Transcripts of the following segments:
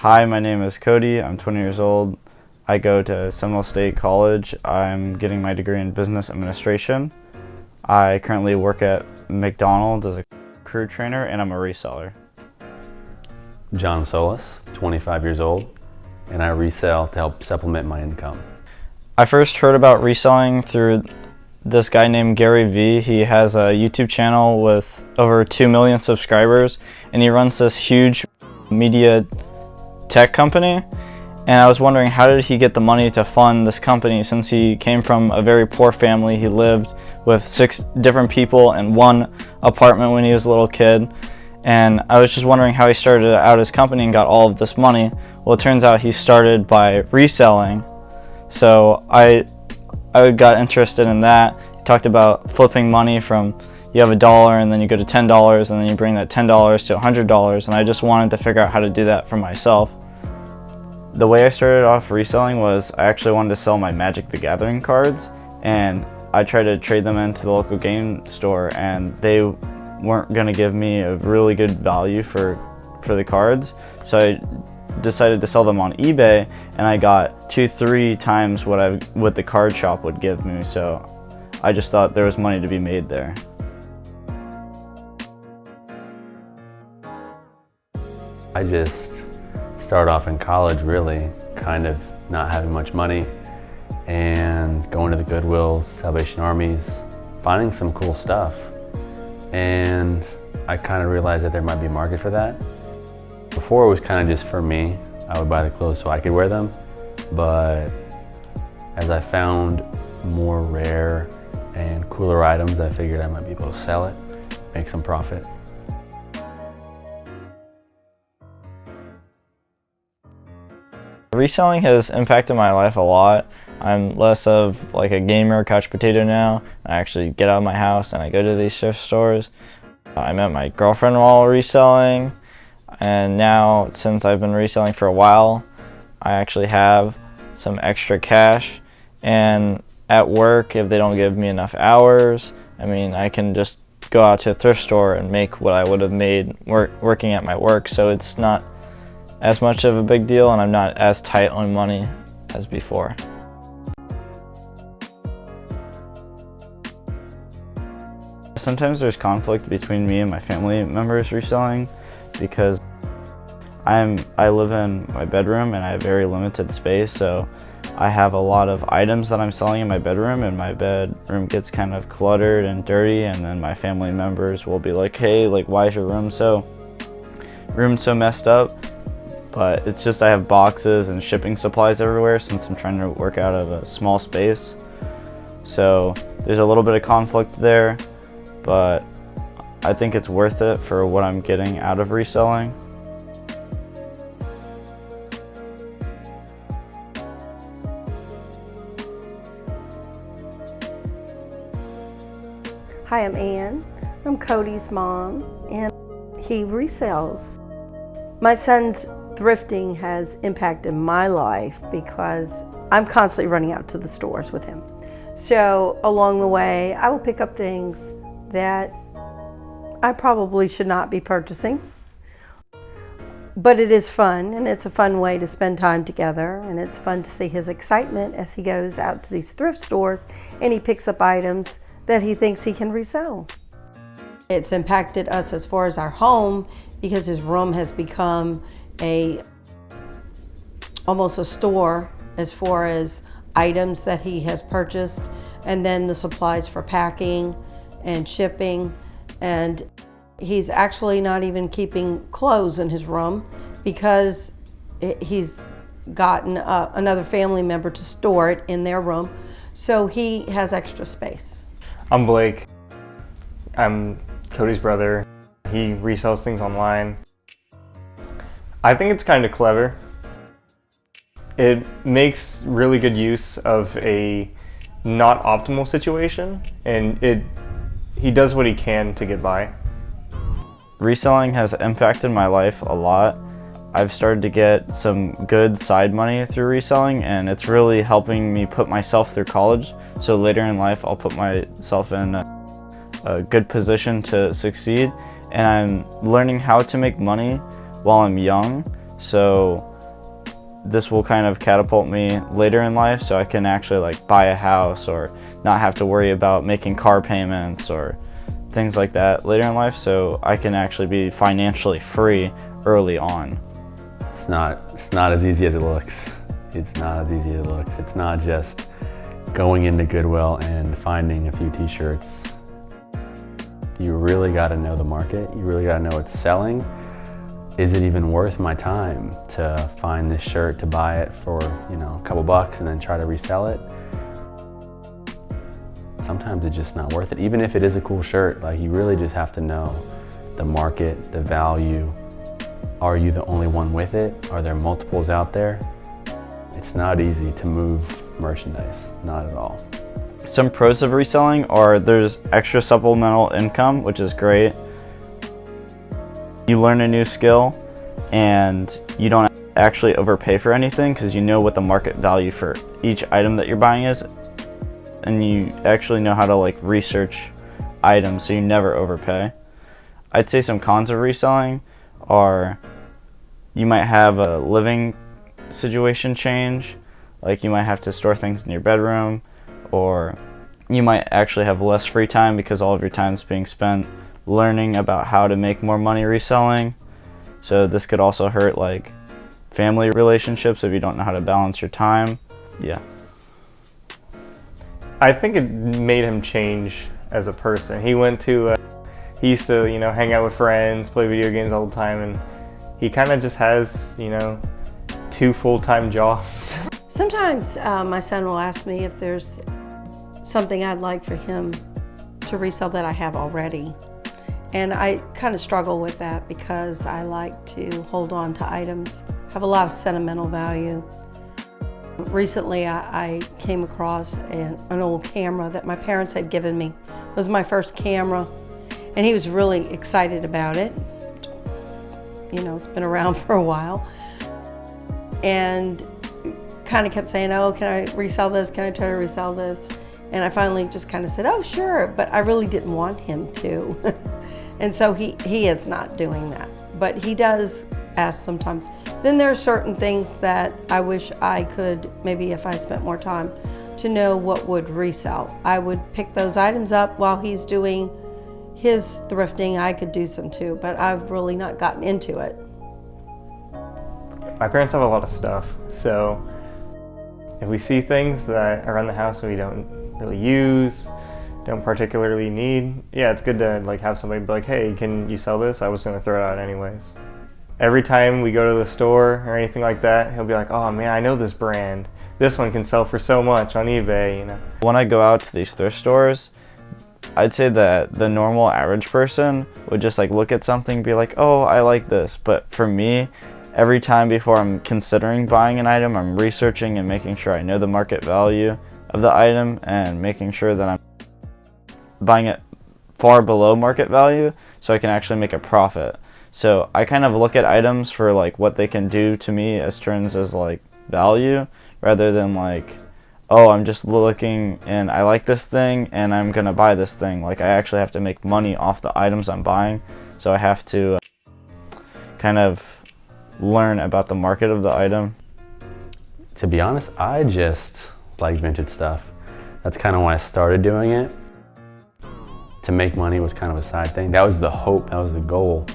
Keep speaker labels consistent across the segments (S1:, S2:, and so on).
S1: Hi, my name is Cody. I'm 20 years old. I go to Seminole State College. I'm getting my degree in business administration. I currently work at McDonald's as a crew trainer, and I'm a reseller.
S2: John Solis, 25 years old, and I resell to help supplement my income.
S1: I first heard about reselling through this guy named Garyvee. He has a YouTube channel with over 2 million subscribers, and he runs this huge media tech company. And I was wondering, how did he get the money to fund this company, since he came from a very poor family. He lived with 6 different people in one apartment when he was a little kid. And I was just wondering how he started out his company and got all of this money. Well, it turns out he started by reselling. So I got interested in that. He talked about flipping money from, you have $1 and then you go to $10 and then you bring that $10 to $100, and I just wanted to figure out how to do that for myself. The way I started off reselling was I actually wanted to sell my Magic the Gathering cards, and I tried to trade them into the local game store, and they weren't going to give me a really good value for the cards. So I decided to sell them on eBay, and I got 2-3 times what the card shop would give me. So I just thought there was money to be made there.
S2: I just started off in college really kind of not having much money and going to the Goodwills, Salvation Armies, finding some cool stuff. And I kind of realized that there might be a market for that. Before it was kind of just for me. I would buy the clothes so I could wear them. But as I found more rare and cooler items, I figured I might be able to sell it, make some profit.
S1: Reselling has impacted my life a lot. I'm less of like a gamer couch potato now. I actually get out of my house and I go to these thrift stores. I met my girlfriend while reselling, and now since I've been reselling for a while, I actually have some extra cash. And at work, if they don't give me enough hours, I can just go out to a thrift store and make what I would have made working at my work. So it's not as much of a big deal, and I'm not as tight on money as before. Sometimes there's conflict between me and my family members reselling, because I live in my bedroom and I have very limited space, so I have a lot of items that I'm selling in my bedroom, and my bedroom gets kind of cluttered and dirty, and then my family members will be like, hey, like, why is your room so messed up? But it's just I have boxes and shipping supplies everywhere since I'm trying to work out of a small space. So there's a little bit of conflict there, but I think it's worth it for what I'm getting out of reselling.
S3: Hi, I'm Ann. I'm Cody's mom, and he resells. My son's thrifting has impacted my life because I'm constantly running out to the stores with him. So along the way, I will pick up things that I probably should not be purchasing. But it is fun, and it's a fun way to spend time together, and it's fun to see his excitement as he goes out to these thrift stores and he picks up items that he thinks he can resell. It's impacted us as far as our home, because his room has become almost a store as far as items that he has purchased, and then the supplies for packing and shipping. And he's actually not even keeping clothes in his room because he's gotten another family member to store it in their room, so he has extra space.
S4: I'm Blake. I'm Cody's brother. He resells things online. I think it's kind of clever. It makes really good use of a not optimal situation, and he does what he can to get by.
S1: Reselling has impacted my life a lot. I've started to get some good side money through reselling, and it's really helping me put myself through college. So later in life, I'll put myself in a good position to succeed. And I'm learning how to make money while I'm young, So this will kind of catapult me later in life, so I can actually like buy a house or not have to worry about making car payments or things like that later in life, so I can actually be financially free early on.
S2: It's not as easy as it looks. It's not as easy as it looks. It's not just going into Goodwill and finding a few t-shirts. You really got to know the market. You really got to know what's selling. Is it even worth my time to find this shirt, to buy it for, a couple bucks and then try to resell it? Sometimes it's just not worth it. Even if it is a cool shirt, like, you really just have to know the market, the value. Are you the only one with it? Are there multiples out there? It's not easy to move merchandise, not at all.
S1: Some pros of reselling are there's extra supplemental income, which is great. You learn a new skill and you don't actually overpay for anything because you know what the market value for each item that you're buying is, and you actually know how to like research items, so you never overpay. I'd say some cons of reselling are you might have a living situation change, like you might have to store things in your bedroom, or you might actually have less free time because all of your time is being spent learning about how to make more money reselling. So this could also hurt like family relationships if you don't know how to balance your time. Yeah.
S4: I think it made him change as a person. He used to, hang out with friends, play video games all the time, and he kind of just has, 2 full-time jobs.
S3: Sometimes my son will ask me if there's something I'd like for him to resell that I have already. And I kind of struggle with that because I like to hold on to items, have a lot of sentimental value. Recently I came across an old camera that my parents had given me. It was my first camera, and he was really excited about it. It's been around for a while. And kind of kept saying, oh, can I resell this? Can I try to resell this? And I finally just kind of said, oh, sure, but I really didn't want him to. And so he is not doing that, but he does ask sometimes. Then there are certain things that I wish I could, maybe if I spent more time, to know what would resell. I would pick those items up while he's doing his thrifting. I could do some too, but I've really not gotten into it.
S4: My parents have a lot of stuff, so if we see things that around the house that we don't really use, don't particularly need, yeah, it's good to like have somebody be like, hey, can you sell this? I was gonna throw it out anyways. Every time we go to the store or anything like that, he'll be like, oh man, I know this brand. This one can sell for so much on eBay,
S1: When I go out to these thrift stores, I'd say that the normal average person would just like look at something and be like, oh, I like this. But for me, every time before I'm considering buying an item, I'm researching and making sure I know the market value of the item and making sure that I'm buying it far below market value so I can actually make a profit. So I kind of look at items for like what they can do to me as terms as like value, rather than like, oh, I'm just looking and I like this thing and I'm gonna buy this thing. Like, I actually have to make money off the items I'm buying, so I have to kind of learn about the market of the item.
S2: To be honest, I just like vintage stuff. That's kind of why I started doing it. To make money was kind of a side thing. That was the hope, that was the goal.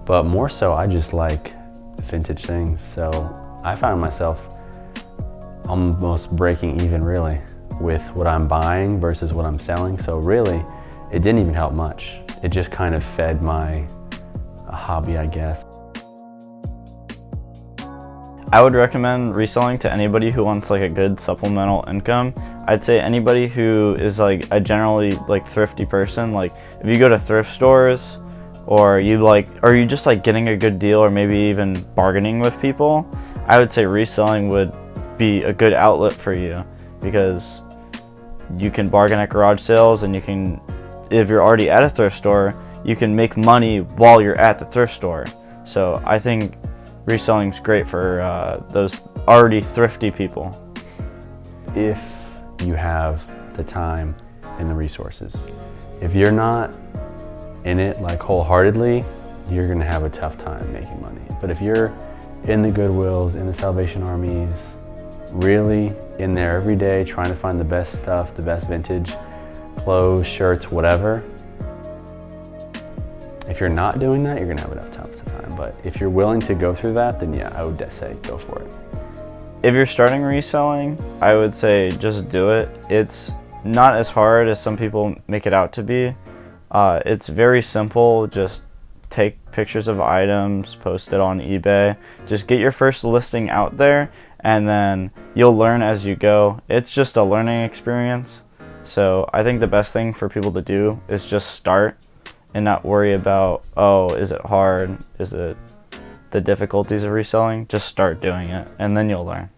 S2: But more so, I just like vintage things. So I found myself almost breaking even really with what I'm buying versus what I'm selling. So really, it didn't even help much. It just kind of fed my hobby, I guess.
S1: I would recommend reselling to anybody who wants like a good supplemental income. I'd say anybody who is like a generally like thrifty person. Like, if you go to thrift stores, or you just like getting a good deal, or maybe even bargaining with people, I would say reselling would be a good outlet for you, because you can bargain at garage sales, and you can, if you're already at a thrift store, you can make money while you're at the thrift store. So I think reselling is great for those already thrifty people.
S2: If you have the time and the resources. If you're not in it like wholeheartedly, you're gonna have a tough time making money. But if you're in the Goodwills, in the Salvation Armies, really in there every day trying to find the best stuff, the best vintage clothes, shirts, whatever. If you're not doing that, you're gonna have a tough time. But if you're willing to go through that, then yeah, I would say go for it.
S1: If you're starting reselling, I would say just do it. It's not as hard as some people make it out to be. It's very simple. Just take pictures of items, post it on eBay. Just get your first listing out there, and then you'll learn as you go. It's just a learning experience. So I think the best thing for people to do is just start and not worry about, oh, is it hard? Is it the difficulties of reselling? Just start doing it, and then you'll learn.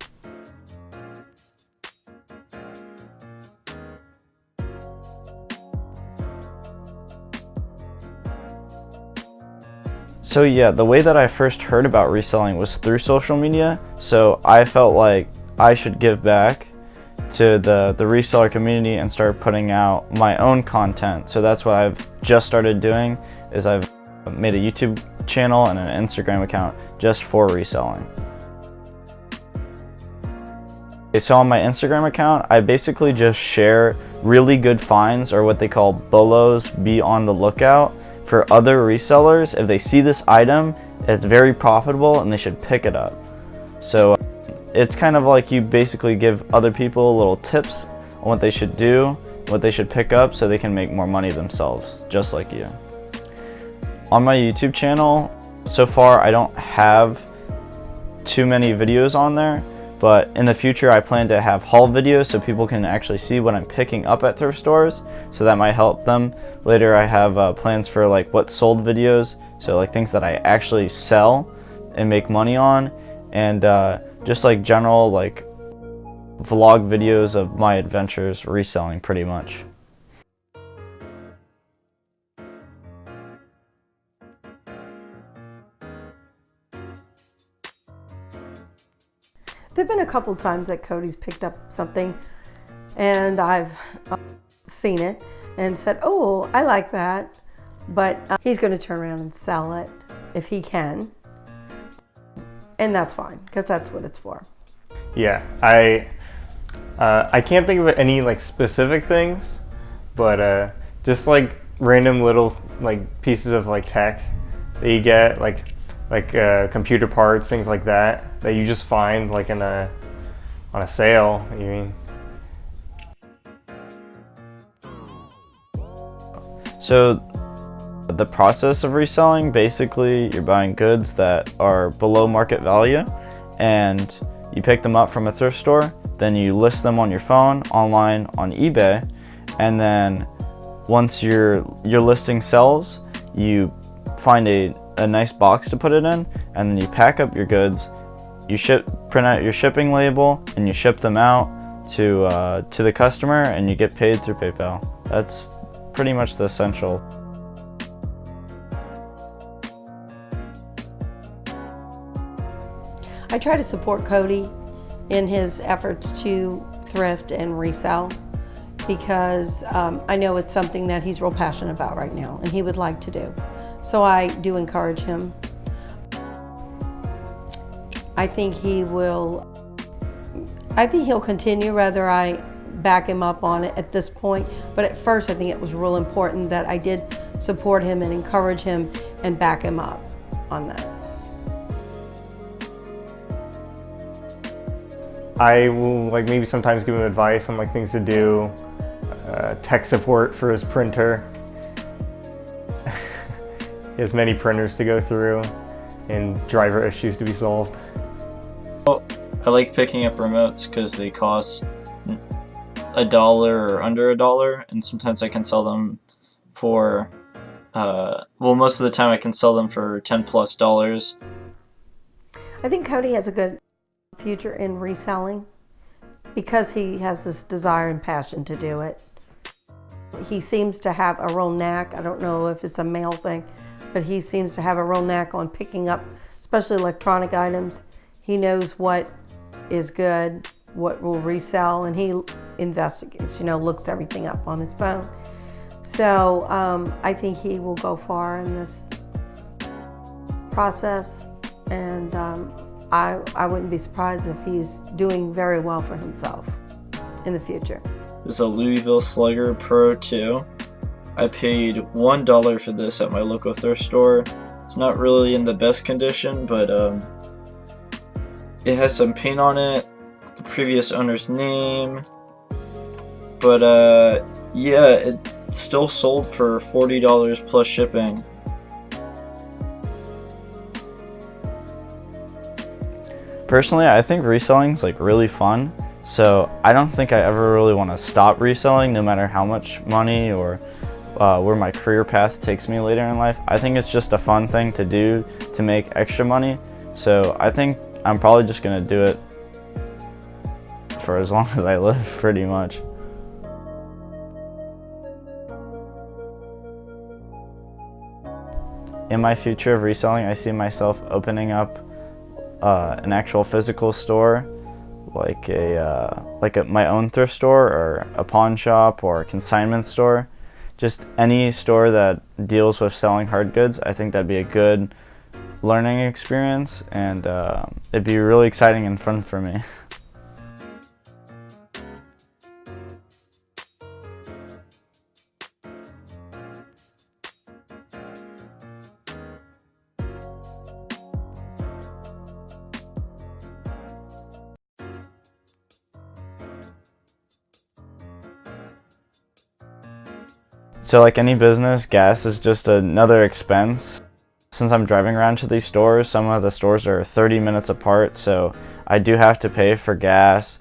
S1: So yeah, the way that I first heard about reselling was through social media. So I felt like I should give back to the reseller community and start putting out my own content. So that's what I've just started doing, is I've made a YouTube channel and an Instagram account just for reselling. Okay, so on my Instagram account, I basically just share really good finds, or what they call BOLOs, be on the lookout, for other resellers. If they see this item, it's very profitable and they should pick it up. So it's kind of like you basically give other people little tips on what they should do, what they should pick up, so they can make more money themselves, just like you. On my YouTube channel, so far I don't have too many videos on there, but in the future I plan to have haul videos so people can actually see what I'm picking up at thrift stores, so that might help them. Later I have plans for like what sold videos, so like things that I actually sell and make money on, and just like general like vlog videos of my adventures reselling, pretty much.
S3: There've been a couple times that Cody's picked up something and I've seen it and said, oh, I like that, but he's going to turn around and sell it if he can, and that's fine, because that's what it's for.
S4: Yeah, I can't think of any like specific things, but just like random little like pieces of like tech that you get, like computer parts, things like that you just find like on a sale. You mean?
S1: So the process of reselling, basically you're buying goods that are below market value and you pick them up from a thrift store, then you list them on your phone, online, on eBay, and then once your listing sells, you find a nice box to put it in, and then you pack up your goods, you print out your shipping label, and you ship them out to the customer, and you get paid through PayPal. That's pretty much the essential.
S3: I try to support Cody in his efforts to thrift and resell, because I know it's something that he's real passionate about right now and he would like to do. So I do encourage him. I think he'll continue whether I back him up on it at this point. But at first I think it was real important that I did support him and encourage him and back him up on that.
S4: I will like maybe sometimes give him advice on like things to do, tech support for his printer. He has many printers to go through and driver issues to be solved.
S1: I like picking up remotes because they cost $1 or under $1, and sometimes I can sell them for, well, most of the time I can sell them for $10+.
S3: I think Cody has a good future in reselling because he has this desire and passion to do it. He seems to have a real knack. I don't know if it's a male thing, but he seems to have a real knack on picking up, especially electronic items. He knows what is good, what will resell, and he investigates, looks everything up on his phone. So I think he will go far in this process, and I wouldn't be surprised if he's doing very well for himself in the future.
S1: This is a Louisville Slugger Pro 2. I paid $1 for this at my local thrift store. It's not really in the best condition, but it has some paint on it, the previous owner's name, but yeah, it still sold for $40 plus shipping. Personally, I think reselling is like really fun, so I don't think I ever really want to stop reselling, no matter how much money or where my career path takes me later in life. I think it's just a fun thing to do to make extra money, so I think I'm probably just gonna do it for as long as I live, pretty much. In my future of reselling, I see myself opening up an actual physical store, like my own thrift store or a pawn shop or a consignment store. Just any store that deals with selling hard goods. I think that'd be a good learning experience, and it'd be really exciting and fun for me. So like any business, gas is just another expense. Since I'm driving around to these stores, some of the stores are 30 minutes apart, so I do have to pay for gas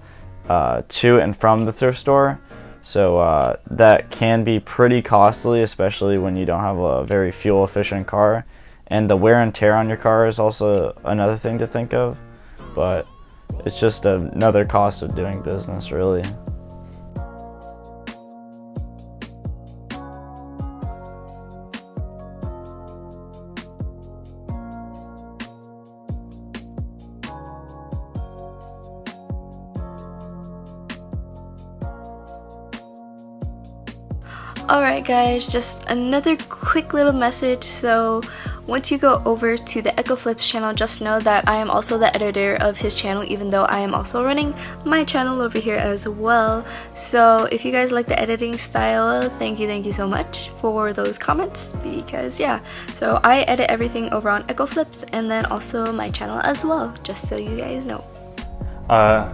S1: to and from the thrift store. So that can be pretty costly, especially when you don't have a very fuel efficient car. And the wear and tear on your car is also another thing to think of, but it's just another cost of doing business, really.
S5: Alright guys, just another quick little message. So once you go over to the Echo Flips channel, just know that I am also the editor of his channel, even though I am also running my channel over here as well. So if you guys like the editing style, thank you so much for those comments, because yeah, so I edit everything over on Echo Flips and then also my channel as well, just so you guys know.
S1: Hi,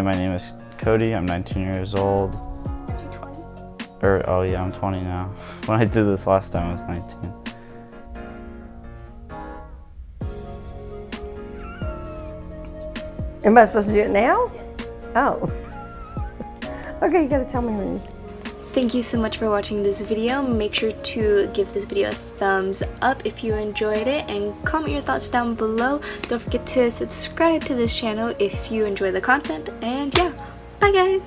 S1: my name is Cody. I'm 19 years old. Oh yeah, I'm 20 now. When I did this last time, I was 19.
S3: Am I supposed to do it now? Oh. Okay, you gotta tell me when.
S5: Thank you so much for watching this video. Make sure to give this video a thumbs up if you enjoyed it, and comment your thoughts down below. Don't forget to subscribe to this channel if you enjoy the content, and yeah, bye guys!